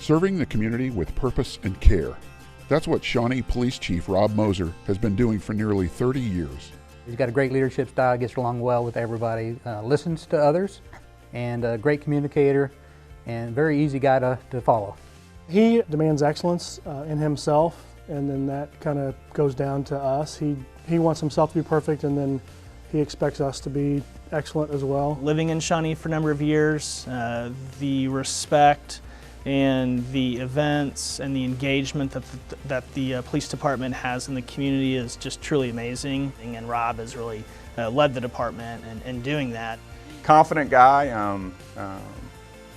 Serving the community with purpose and care. That's what Shawnee Police Chief Rob Moser has been doing for nearly 30 years. He's got a great leadership style, gets along well with everybody, listens to others, and a great communicator, and very easy guy to follow. He demands excellence in himself, and then that kind of goes down to us. He wants himself to be perfect, and then he expects us to be excellent as well. Living in Shawnee for a number of years, the respect and the events and the engagement that the police department has in the community is just truly amazing. And Rob has really led the department in doing that. Confident guy,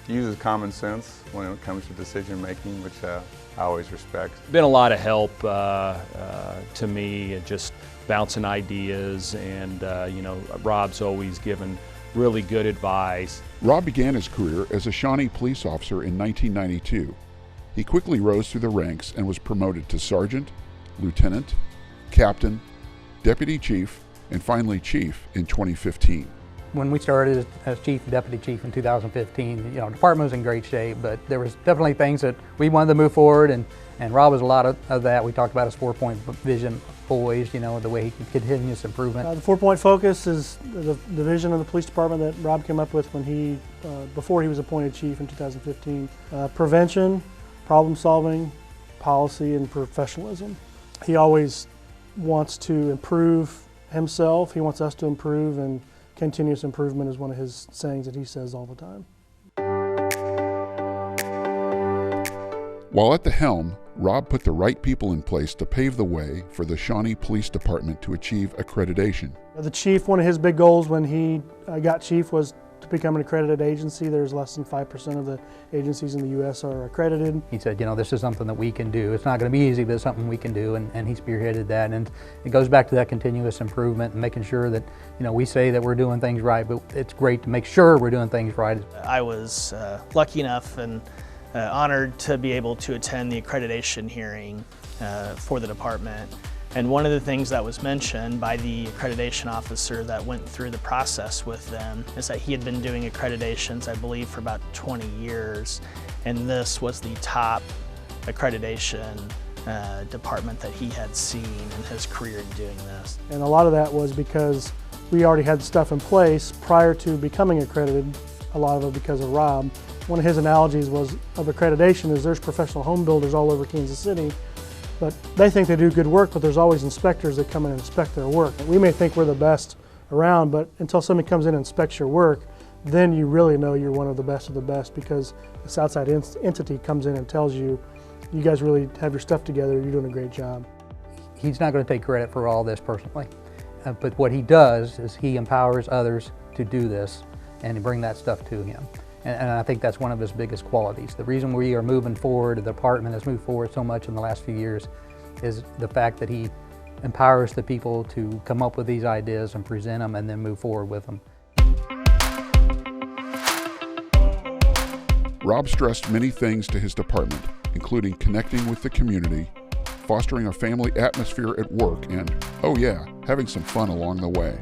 uses common sense when it comes to decision making, which I always respect. Been a lot of help to me, just bouncing ideas, and you know, Rob's always given really good advice. Rob began his career as a Shawnee police officer in 1992. He quickly rose through the ranks and was promoted to sergeant, lieutenant, captain, deputy chief, and finally chief in 2015. When we started as chief and deputy chief in 2015, the department was in great shape, but there was definitely things that we wanted to move forward, and Rob was a lot of that. We talked about his 4-point vision always, the way he can continuous improvement. The 4-point focus is the vision of the police department that Rob came up with when before he was appointed chief in 2015. Prevention, problem solving, policy, and professionalism. He always wants to improve himself. He wants us to improve, and continuous improvement is one of his sayings that he says all the time. While at the helm, Rob put the right people in place to pave the way for the Shawnee Police Department to achieve accreditation. The chief, one of his big goals when he got chief was to become an accredited agency. There's less than 5% of the agencies in the U.S. are accredited. He said, this is something that we can do. It's not going to be easy, but it's something we can do, and he spearheaded that. And it goes back to that continuous improvement and making sure that, we say that we're doing things right, but it's great to make sure we're doing things right. I was lucky enough and honored to be able to attend the accreditation hearing for the department. And one of the things that was mentioned by the accreditation officer that went through the process with them is that he had been doing accreditations, I believe, for about 20 years. And this was the top accreditation department that he had seen in his career in doing this. And a lot of that was because we already had stuff in place prior to becoming accredited, a lot of it because of Rob. One of his analogies of accreditation is there's professional home builders all over Kansas City, but they think they do good work, but there's always inspectors that come in and inspect their work. We may think we're the best around, but until somebody comes in and inspects your work, then you really know you're one of the best, because this outside entity comes in and tells you, you guys really have your stuff together, you're doing a great job. He's not going to take credit for all this personally, but what he does is he empowers others to do this and to bring that stuff to him. And I think that's one of his biggest qualities. The reason we are moving forward, the department has moved forward so much in the last few years, is the fact that he empowers the people to come up with these ideas and present them and then move forward with them. Rob stressed many things to his department, including connecting with the community, fostering a family atmosphere at work, and, oh yeah, having some fun along the way.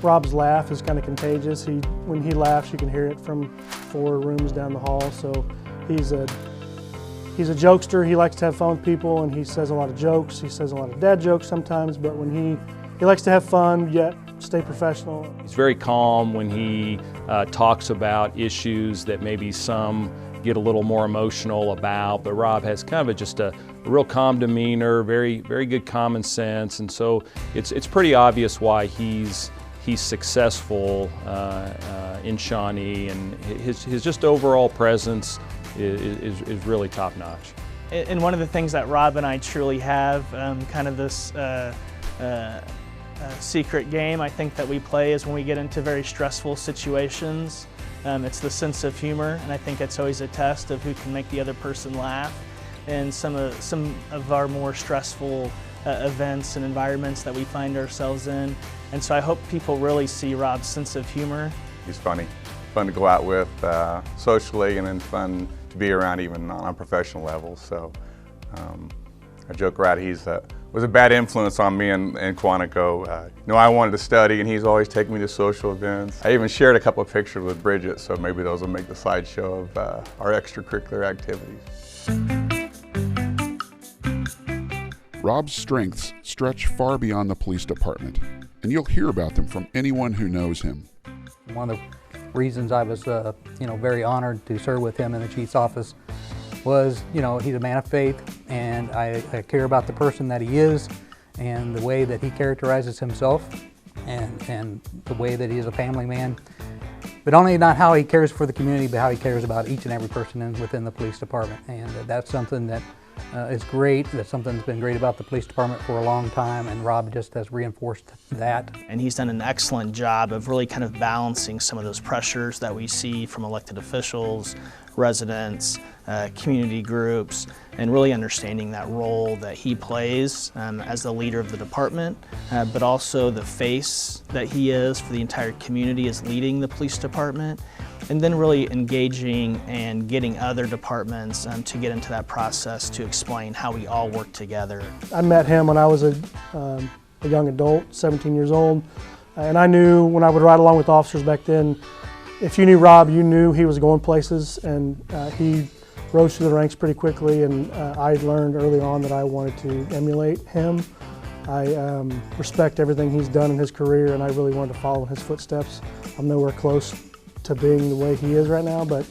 Rob's laugh is kind of contagious. When he laughs, you can hear it from 4 rooms down the hall. So he's a jokester. He likes to have fun with people, and he says a lot of jokes. He says a lot of dad jokes sometimes, but when he likes to have fun yet stay professional. He's very calm when he talks about issues that maybe some get a little more emotional about, but Rob has kind of just a real calm demeanor, very good common sense, and so it's pretty obvious why he's successful in Shawnee, and his just overall presence is really top notch. And one of the things that Rob and I truly have, kind of this secret game I think that we play is when we get into very stressful situations. It's the sense of humor, and I think it's always a test of who can make the other person laugh. And some of our more stressful events and environments that we find ourselves in. And so I hope people really see Rob's sense of humor. He's funny, fun to go out with socially, and then fun to be around even on a professional level. So I joke around, he's was a bad influence on me in Quantico. I wanted to study, and he's always taking me to social events. I even shared a couple of pictures with Bridget, so maybe those will make the slideshow of our extracurricular activities. Rob's strengths stretch far beyond the police department, and you'll hear about them from anyone who knows him. One of the reasons I was, very honored to serve with him in the chief's office was, he's a man of faith, and I care about the person that he is and the way that he characterizes himself and the way that he is a family man. But only not how he cares for the community, but how he cares about each and every person within the police department. And that's something that is great. That's something that's been great about the police department for a long time, and Rob just has reinforced that. And he's done an excellent job of really kind of balancing some of those pressures that we see from elected officials, residents, community groups, and really understanding that role that he plays as the leader of the department, but also the face that he is for the entire community as leading the police department, and then really engaging and getting other departments to get into that process to explain how we all work together. I met him when I was a young adult, 17 years old, and I knew when I would ride along with officers back then, if you knew Rob, you knew he was going places, and he rose through the ranks pretty quickly, and I learned early on that I wanted to emulate him. I respect everything he's done in his career, and I really wanted to follow in his footsteps. I'm nowhere close to being the way he is right now, but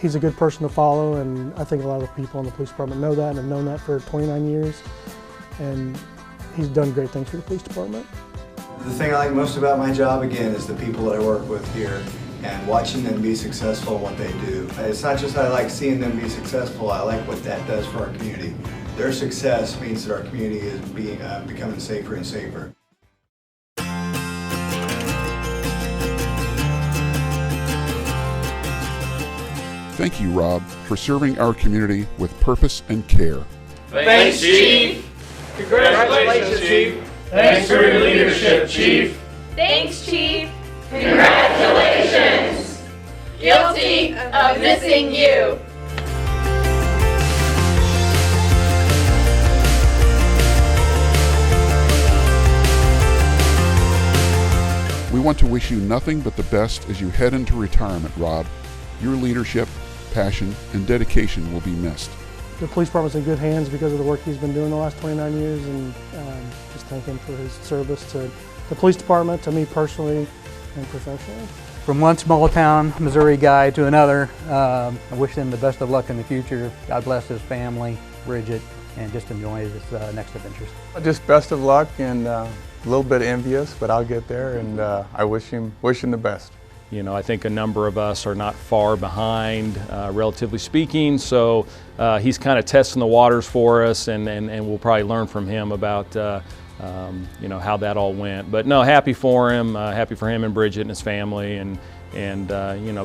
he's a good person to follow, and I think a lot of the people in the police department know that and have known that for 29 years, and he's done great things for the police department. The thing I like most about my job, again, is the people that I work with here and watching them be successful in what they do. It's not just I like seeing them be successful, I like what that does for our community. Their success means that our community is becoming safer and safer. Thank you, Rob, for serving our community with purpose and care. Thanks, Chief. Congratulations, Chief. Thanks for your leadership, Chief. Thanks, Chief. Congratulations. Guilty of missing you. We want to wish you nothing but the best as you head into retirement, Rob. Your leadership, passion, and dedication will be missed. The police department's in good hands because of the work he's been doing the last 29 years, and just thank him for his service to the police department, to me personally, and professionally. From one small town Missouri guy to another, I wish him the best of luck in the future. God bless his family, Bridget, and just enjoy his next adventures. Just best of luck, and a little bit envious, but I'll get there, and I wish him the best. I think a number of us are not far behind, relatively speaking, so he's kind of testing the waters for us, and we'll probably learn from him about how that all went. But no, happy for him and Bridget and his family, and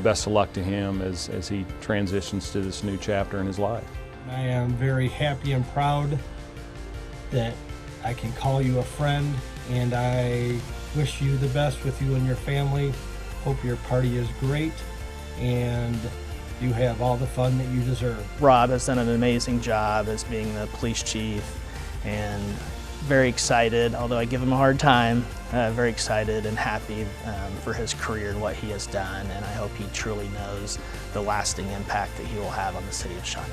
best of luck to him as he transitions to this new chapter in his life. I am very happy and proud that I can call you a friend, and I wish you the best with you and your family. Hope your party is great and you have all the fun that you deserve. Rob has done an amazing job as being the police chief, and very excited, although I give him a hard time, very excited and happy for his career and what he has done, and I hope he truly knows the lasting impact that he will have on the city of Shawnee.